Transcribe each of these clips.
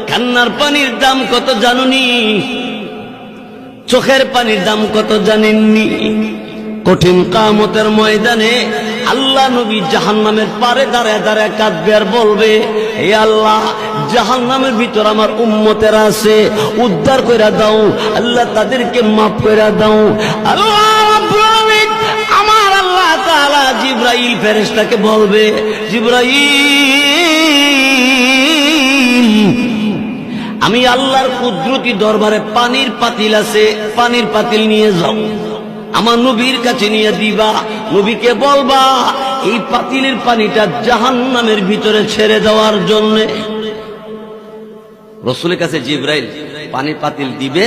কান্নার পানির দাম কত জানুনি? চোখের পানির দাম কত জানেননি? কঠিন কিয়ামতের ময়দানে আল্লাহ নবী জাহান্নামের পারে দাঁড়ায় দাঁড়ায় কাঁদবে আর বলবে, হে আল্লাহ, জাহান্নামের ভিতর আমার উম্মতেরা আছে, উদ্ধার কইরা দাও আল্লাহ, তাদেরকে মাফ কইরা দাও। আল্লাহ রাব্বুল আলামিন আমার আল্লাহ তাআলা জিবরাইল ফেরেশতাকে বলবে, জিবরাইল, আমি আল্লাহর কুদরতি দরবারে পানির পাতিল আছে, পানির পাতিল নিয়ে যাও, আমার নবীর কাছে নিয়ে দিবা। নবীকে বলবা এই পাতিলের পানিটা জাহান্নামের ভিতরে ছেড়ে দেওয়ার জন্য। রাসূলের কাছে জিবরাইল পানির পাতিল দিবে,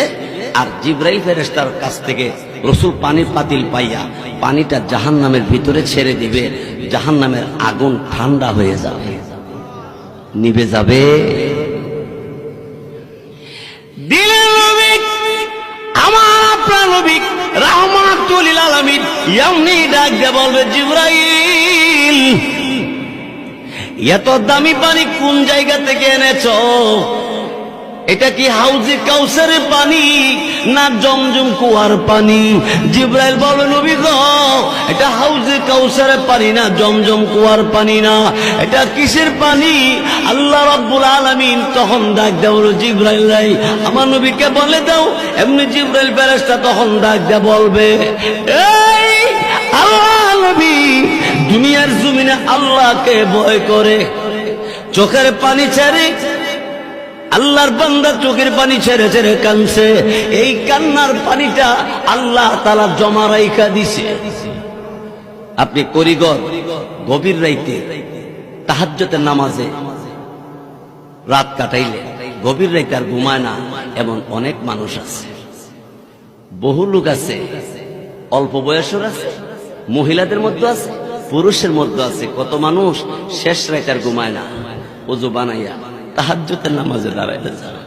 আর জিবরাইল ফেরেশতার কাছ থেকে রাসূল পানির পাতিল পাইয়া পানিটা জাহান্নামের ভিতরে ছেড়ে দিবে। জাহান্নামের আগুন ঠান্ডা হয়ে যাবে, নিভে যাবে। দিলের নবী, আমার আপনার নবী রাহমাতুল লিল আলামিন এমনি ডাক দিয়ে বলবে, জিবরাইল, এত দামি পানি কোন জায়গা থেকে এনেছো? এটা কি হাউজে কাউসারের পানি না জমজম কুয়ার পানি? জিবরাইল বলে, নবী গো, এটা হাউজে কাউসারের পানি না, জমজম কুয়ার পানি না, এটা কিসের পানি? আল্লাহ রাব্বুল আলামিন তখন ডাক দেয়, জিবরাইল রে আমার নবীকে বলে দাও। এমনি জিবরাইল ফেরেশতা তখন ডাক দিয়ে বলবে, এই আল্লাহ নবী দুনিয়ার জমিনে আল্লাহকে ভয় করে চোখের পানি ছেড়ে, আল্লাহর বান্দা চোখের পানি ছেড়ে ছেড়ে কাঁদছে, এই কান্নার পানিটা আল্লাহ তাআলা জমা রাইখা দিছে। আপনি করিগর গভীর রাইতে তাহাজ্জুদের নামাজে রাত কাটাইলে গভীর রাইতে আর ঘুমায় না, এমন অনেক মানুষ আছে, বহু লোক আছে, অল্প বয়সের আছে, মহিলাদের মধ্যে আছে, পুরুষের মধ্যে আছে। কত মানুষ শেষ রাইতে আর ঘুমায় না, ওযু বানাইয়া তাহাজ্জুদের নামাজে দাঁড়াইলে যায়,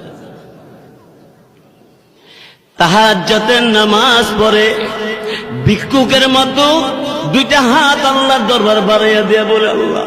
তাহাজ্জুদের নামাজ পড়ে ভিক্ষুকের মতো দুইটা হাত আল্লাহর দরবার বাড়াইয়া দিয়ে বলে, আল্লাহ